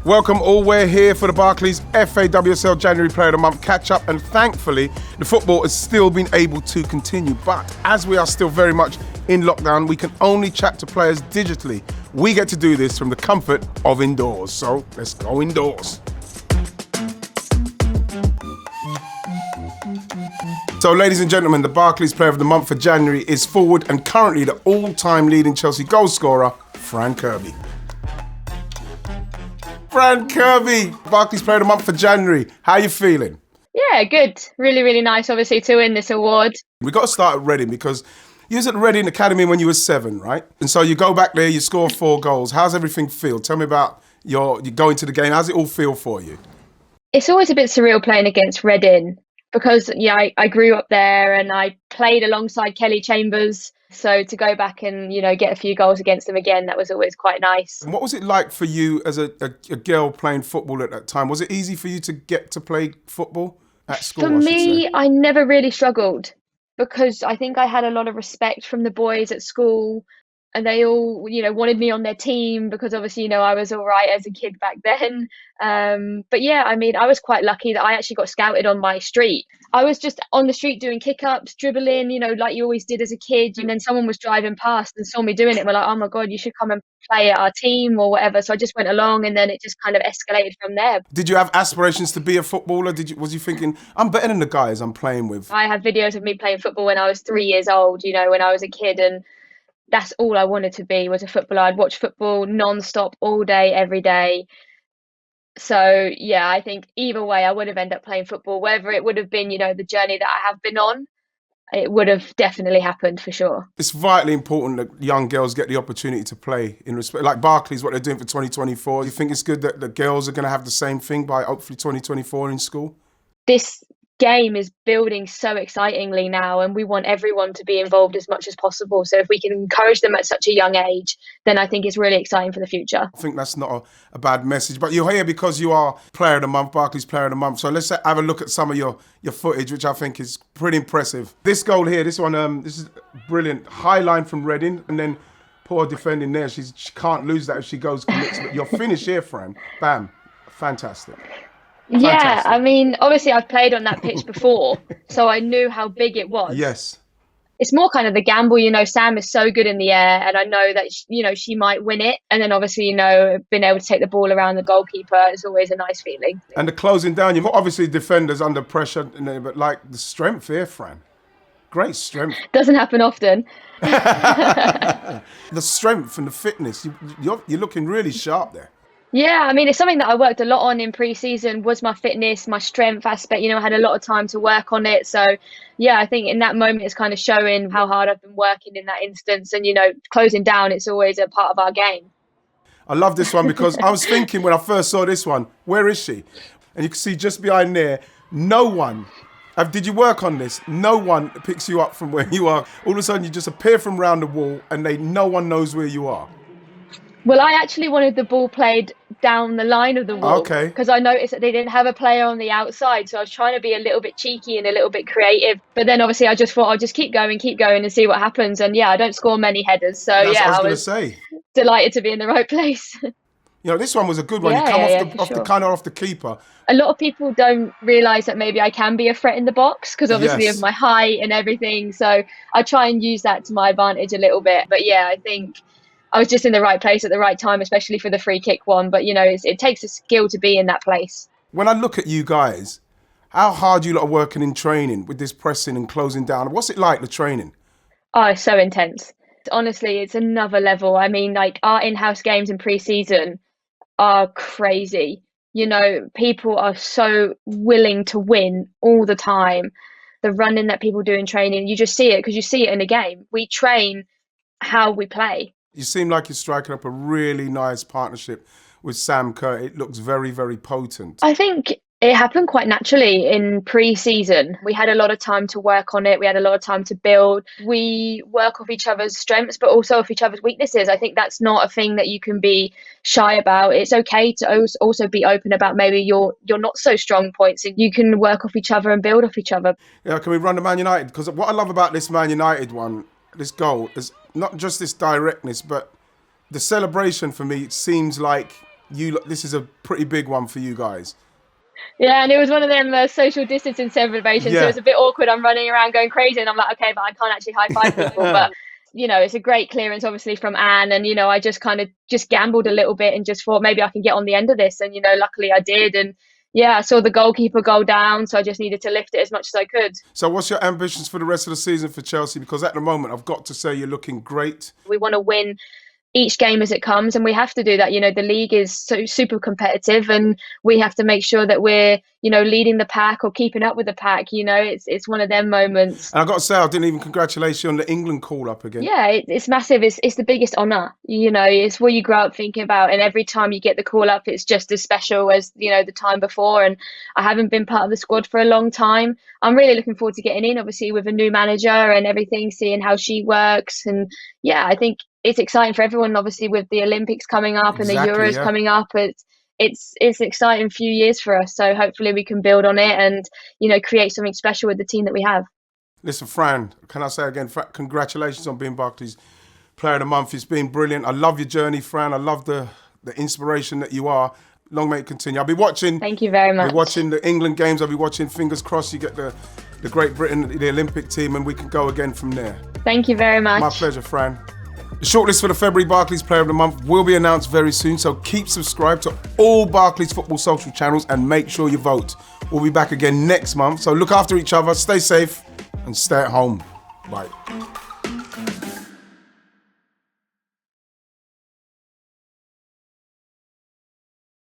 Welcome all, we're here for the Barclays FAWSL January Player of the Month catch-up, and thankfully the football has still been able to continue. But as we are still very much in lockdown, we can only chat to players digitally. We get to do this from the comfort of indoors, so let's go indoors. So ladies and gentlemen, the Barclays Player of the Month for January is forward and currently the all-time leading Chelsea goal scorer, Fran Kirby. Fran Kirby, Barclays Player of the Month for January. How are you feeling? Yeah, good. Really, really nice, obviously, to win this award. We got to start at Reading because you was at Reading Academy when you were 7, right? And so you go back there, you score 4 goals. How's everything feel? Tell me about you going to the game. How's it all feel for you? It's always a bit surreal playing against Reading because, I grew up there and I played alongside Kelly Chambers. So to go back and, get a few goals against them again, that was always quite nice. And what was it like for you as a girl playing football at that time? Was it easy for you to get to play football at school? For me, I never really struggled because I think I had a lot of respect from the boys at school and they all, wanted me on their team because obviously, I was all right as a kid back then. But yeah, I was quite lucky that I actually got scouted on my street. I was just on the street doing kick-ups, dribbling, like you always did as a kid. And then someone was driving past and saw me doing it. And were like, oh my God, you should come and play at our team or whatever. So I just went along and then it just kind of escalated from there. Did you have aspirations to be a footballer? Was you thinking, I'm better than the guys I'm playing with? I have videos of me playing football when I was 3 years old, when I was a kid. And that's all I wanted to be, was a footballer. I'd watch football non-stop all day, every day. So, yeah, I think either way, I would have ended up playing football. Whether it would have been, the journey that I have been on, it would have definitely happened for sure. It's vitally important that young girls get the opportunity to play in respect. Like Barclays, what they're doing for 2024. You think it's good that the girls are going to have the same thing by hopefully 2024 in school? This game is building so excitingly now and we want everyone to be involved as much as possible. So if we can encourage them at such a young age, then I think it's really exciting for the future. I think that's not a bad message. But you're here because you are Player of the Month, Barclays Player of the Month. So let's have a look at some of your footage, which I think is pretty impressive. This goal here, this one, this is brilliant. High line from Reading and then poor defending there. She can't lose that if she goes commits. But your finish here, Fran, bam, fantastic. Yeah, obviously I've played on that pitch before, so I knew how big it was. Yes. It's more kind of the gamble, Sam is so good in the air and I know that, she might win it. And then obviously, being able to take the ball around the goalkeeper is always a nice feeling. And the closing down, you've got obviously defenders under pressure, but like the strength here, Fran. Great strength. Doesn't happen often. The strength and the fitness, you're looking really sharp there. Yeah, it's something that I worked a lot on in pre-season was my fitness, my strength aspect. I had a lot of time to work on it. So, yeah, I think in that moment it's kind of showing how hard I've been working in that instance. And, closing down, it's always a part of our game. I love this one because I was thinking when I first saw this one, where is she? And you can see just behind there, no one. Did you work on this? No one picks you up from where you are. All of a sudden you just appear from round the wall and no one knows where you are. Well, I actually wanted the ball played down the line of the wall because I noticed that they didn't have a player on the outside. So I was trying to be a little bit cheeky and a little bit creative. But then obviously I just thought I'll just keep going and see what happens. And yeah, I don't score many headers. So that's yeah, what I was delighted to be in the right place. This one was a good one. Yeah, you come off the keeper. A lot of people don't realise that maybe I can be a threat in the box because obviously of my height and everything. So I try and use that to my advantage a little bit. But yeah, I think I was just in the right place at the right time, especially for the free kick one. But, it takes a skill to be in that place. When I look at you guys, how hard you lot are working in training with this pressing and closing down. What's it like, the training? Oh, it's so intense. Honestly, it's another level. Our in-house games in pre-season are crazy. People are so willing to win all the time. The running that people do in training, you just see it because you see it in a game. We train how we play. You seem like you're striking up a really nice partnership with Sam Kerr. It looks very, very potent. I think it happened quite naturally in pre-season. We had a lot of time to work on it. We had a lot of time to build. We work off each other's strengths, but also off each other's weaknesses. I think that's not a thing that you can be shy about. It's okay to also be open about maybe your not so strong points, and you can work off each other and build off each other. Yeah, can we run to Man United? Because what I love about this Man United one, this goal, is not just this directness, but the celebration for me. It seems like this is a pretty big one for you guys. Yeah, and it was one of them social distancing celebrations, so Yeah. it was a bit awkward. I'm running around going crazy, and I'm like, okay, but I can't actually high five people. But it's a great clearance, obviously, from Anne, and I just kind of just gambled a little bit and just thought maybe I can get on the end of this, and luckily I did, and yeah, I saw the goalkeeper go down, so I just needed to lift it as much as I could. So what's your ambitions for the rest of the season for Chelsea? Because at the moment, I've got to say you're looking great. We want to win each game as it comes, and we have to do that. The league is so super competitive, and we have to make sure that we're leading the pack or keeping up with the pack. It's one of them moments. And I've got to say, I didn't even congratulate you on the England call up again. Yeah, it's massive. It's the biggest honour. It's what you grow up thinking about, and every time you get the call up, it's just as special as the time before. And I haven't been part of the squad for a long time. I'm really looking forward to getting in, obviously with a new manager and everything, seeing how she works. And yeah, I think it's exciting for everyone, obviously, with the Olympics coming up and the Euros coming up. It's an exciting few years for us. So hopefully we can build on it and, create something special with the team that we have. Listen, Fran, can I say again, congratulations on being Barclays Player of the Month. It's been brilliant. I love your journey, Fran. I love the inspiration that you are. Long may it continue. I'll be watching. Thank you very much. I'll be watching the England games. I'll be watching. Fingers crossed you get the Great Britain, the Olympic team, and we can go again from there. Thank you very much. My pleasure, Fran. The shortlist for the February Barclays Player of the Month will be announced very soon, so keep subscribed to all Barclays football social channels and make sure you vote. We'll be back again next month, so look after each other, stay safe, and stay at home. Bye.